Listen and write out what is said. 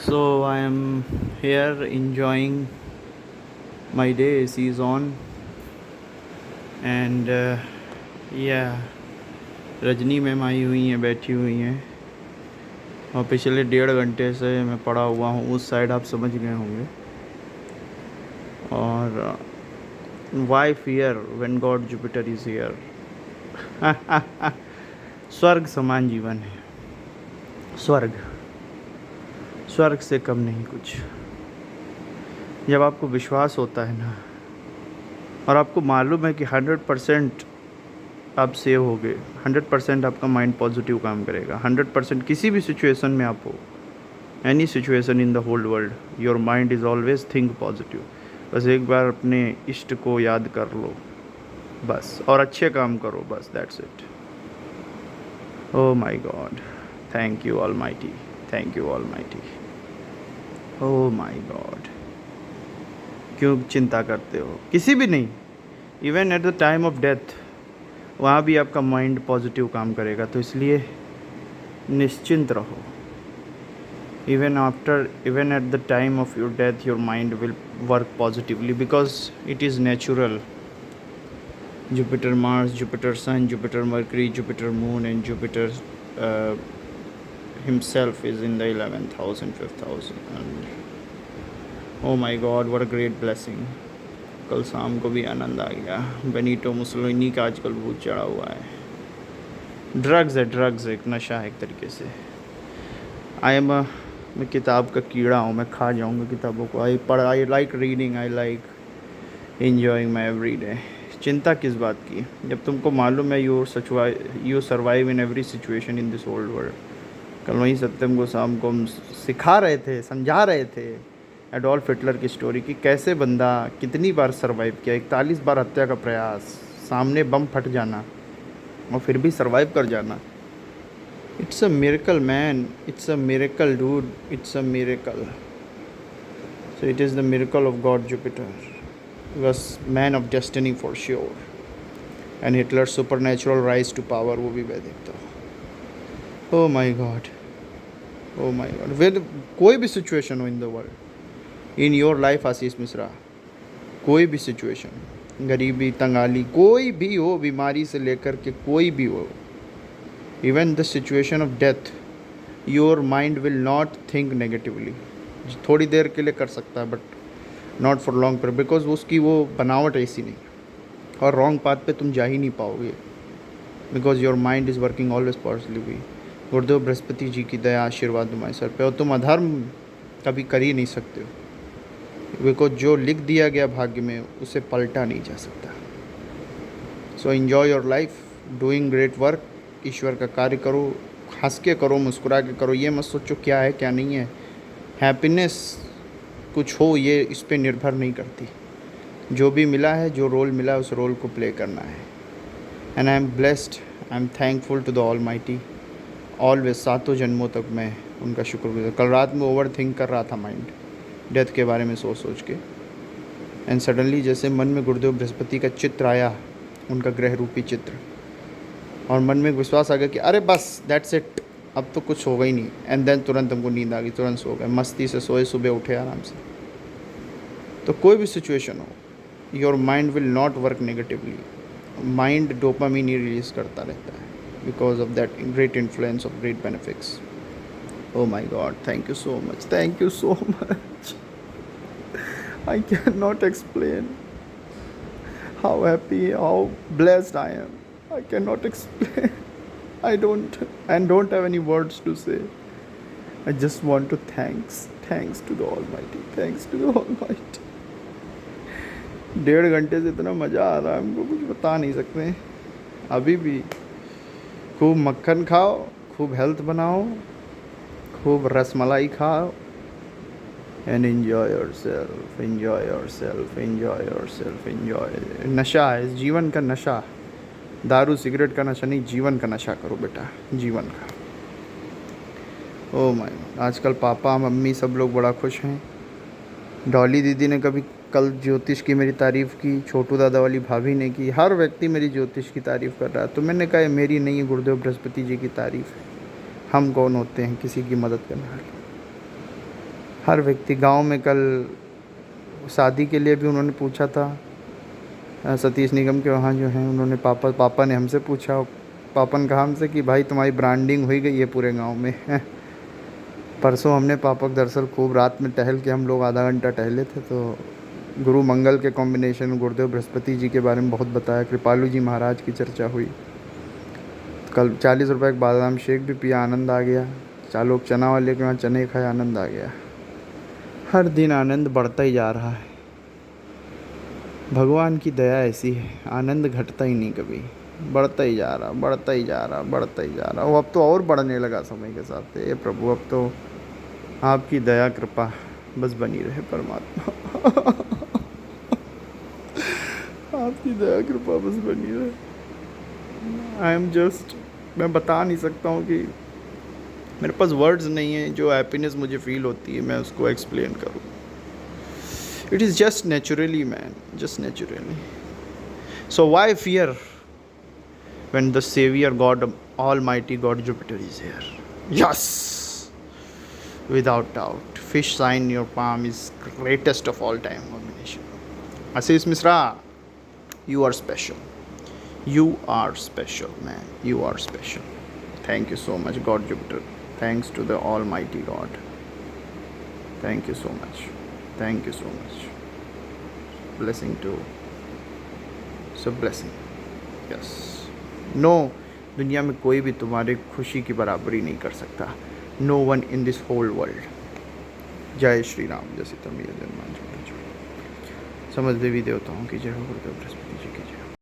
So I am here enjoying my day. AC is on, and yeah, Rajni ma'am आई हुई हैं, बैठी हुई हैं, और पिछले 1.5 घंटे से मैं पड़ा हुआ हूँ उस साइड, आप समझ गए होंगे। और why fear when God Jupiter is here. स्वर्ग समान जीवन है, स्वर्ग, स्वर्ग से कम नहीं कुछ। जब आपको विश्वास होता है ना, और आपको मालूम है कि 100% आप सेव हो गए, 100% आपका माइंड पॉजिटिव काम करेगा, 100% किसी भी सिचुएशन में आप हो, any situation in the whole world, your mind is always think positive. बस एक बार अपने इष्ट को याद कर लो बस, और अच्छे काम करो बस, that's it. Oh my god, thank you almighty, thank you almighty. Oh my god, क्यों चिंता करते हो? किसी भी नहीं, even at the time of death वहाँ भी आपका माइंड पॉजिटिव काम करेगा, तो इसलिए निश्चिंत रहो। Even at the time of your death your mind will work positively, because it is natural. Jupiter Mars, Jupiter Sun, Jupiter Mercury, Jupiter Moon and Jupiter himself is in the 11th house and 5th house, and oh my god, what a great blessing। कल शाम को भी आनंद आ गया। Benito Mussolini का आजकल भूत चढ़ा हुआ है। ड्रग्स है, ड्रग्स एक नशा है एक तरीके से। मैं किताब का कीड़ा हूँ, मैं खा जाऊँगा किताबों को। I like reading, I like enjoying my every day. चिंता किस बात की, जब तुमको मालूम है you survive in every situation in this old world. कल वहीं सत्यम गोस्वामी को हम सिखा रहे थे, समझा रहे थे एडोल्फ हिटलर की स्टोरी की, कैसे बंदा कितनी बार सरवाइव किया, 41 बार हत्या का प्रयास, सामने बम फट जाना और फिर भी सरवाइव कर जाना। It's a miracle man, it's a miracle dude, it's a miracle. So it is the miracle of God Jupiter, was man of destiny for sure, and Hitler supernatural rise to power, वो भी मैं देखता हूँ। ओ my God, O my God. वेद कोई भी situation हो in the world, in your life Ashish Mishra, कोई भी सिचुएशन, गरीबी, तंगाली, कोई भी हो, बीमारी से लेकर के कोई भी हो, even the situation of death, your mind will not think negatively. थोड़ी देर के लिए कर सकता है, बट नॉट फॉर लॉन्ग पर, बिकॉज उसकी वो बनावट ऐसी नहीं, और रॉन्ग पाथ पे तुम जा ही नहीं पाओगे, because your mind is working always positively. गुरुदेव बृहस्पति जी की दया आशीर्वाद तुम्हारे सर पे, और तुम अधर्म कभी कर ही नहीं सकते हो, बिकॉज जो लिख दिया गया भाग्य में उसे पलटा नहीं जा सकता। So enjoy your life, doing great work, ईश्वर का कार्य करो, हंस के करो, मुस्कुरा के करो, ये मत सोचो क्या है क्या नहीं है। हैप्पीनेस कुछ हो ये इस पर निर्भर नहीं करती, जो भी मिला है, जो रोल मिला है, उस रोल को प्ले करना है। And I am blessed, I am thankful to the almighty always. 7 जन्मों तक मैं उनका शुक्रगुजार। कल रात में ओवर थिंक कर रहा था माइंड, डेथ के बारे में सोच के, एंड सडनली जैसे मन में गुरुदेव बृहस्पति का चित्र आया, उनका ग्रह रूपी चित्र, और मन में विश्वास आ गया कि अरे बस दैट्स इट, अब तो कुछ होगा ही नहीं। एंड देन तुरंत हमको नींद आ गई, तुरंत सो गए, मस्ती से सोए, सुबह उठे आराम से। तो कोई भी सिचुएशन हो, your mind will not work negatively. Mind dopamine he release करता रहता है, because of that great influence of great benefits। Oh my god, thank you so much, thank you so much। I cannot explain how happy, how blessed I am, I cannot explain। I don't have any words to say। I just want to thanks to the almighty, thanks to the almighty। 1.5 घंटे से इतना मज़ा आ रहा है हमको, कुछ बता नहीं सकते। अभी भी खूब मक्खन खाओ, खूब हेल्थ बनाओ, खूब रसमलाई खाओ, and enjoy yourself, enjoy yourself, enjoy yourself, enjoy. नशा है इस जीवन का, नशा, दारू सिगरेट का नशा नहीं, जीवन का नशा करो बेटा, जीवन का। ओ माय, आजकल पापा मम्मी सब लोग बड़ा खुश हैं। डॉली दीदी ने कल ज्योतिष की मेरी तारीफ़ की, छोटू दादा वाली भाभी ने की, हर व्यक्ति मेरी ज्योतिष की तारीफ़ कर रहा है। तो मैंने कहा मेरी नहीं है, गुरुदेव बृहस्पति जी की तारीफ़ है। हम कौन होते हैं किसी की मदद करने वाले? हर व्यक्ति गांव में कल शादी के लिए भी उन्होंने पूछा था, सतीश निगम के वहाँ जो हैं, उन्होंने पापा ने हमसे पूछा, पापा ने कहा हमसे कि भाई तुम्हारी ब्रांडिंग हुई गई है पूरे गांव में। परसों हमने पापा को दरअसल खूब रात में टहल के, हम लोग आधा घंटा टहले थे, तो गुरु मंगल के कॉम्बिनेशन गुरुदेव बृहस्पति जी के बारे में बहुत बताया, कृपालु जी महाराज की चर्चा हुई। कल 40 रुपए का बादाम शेक भी पिया, आनंद आ गया। 4 लोग चना वाले के वहाँ चने खाए, आनंद आ गया। हर दिन आनंद बढ़ता ही जा रहा है। भगवान की दया ऐसी है, आनंद घटता ही नहीं कभी, बढ़ता ही जा रहा, बढ़ता ही जा रहा, बढ़ता ही जा रहा। वो अब तो और बढ़ने लगा समय के साथ। हे प्रभु, अब तो आपकी दया कृपा बस बनी रहे परमात्मा। आपकी दया कृपा बस बनी रहे। आई एम जस्ट, मैं बता नहीं सकता हूँ कि मेरे पास वर्ड्स नहीं है, जो हैप्पीनेस मुझे फील होती है मैं उसको एक्सप्लेन करूँ। It is just naturally man, just naturally. So why fear when the Savior God, Almighty God Jupiter is here? Yes, without doubt. Fish sign in your palm is greatest of all time combination. Ashish Misra, you are special. You are special, man. You are special. Thank you so much, God Jupiter. Thanks to the Almighty God. Thank you so much. Thank you so much. Blessing to. So blessing. Yes. No, दुनिया में कोई भी तुम्हारी खुशी की बराबरी नहीं कर सकता। No one in this whole world. जय श्री राम, जय सीता मैया, जय हनुमान जी। समझ देवी देवताओं की जय हो, गुरुदेव बृहस्पति जी की जय।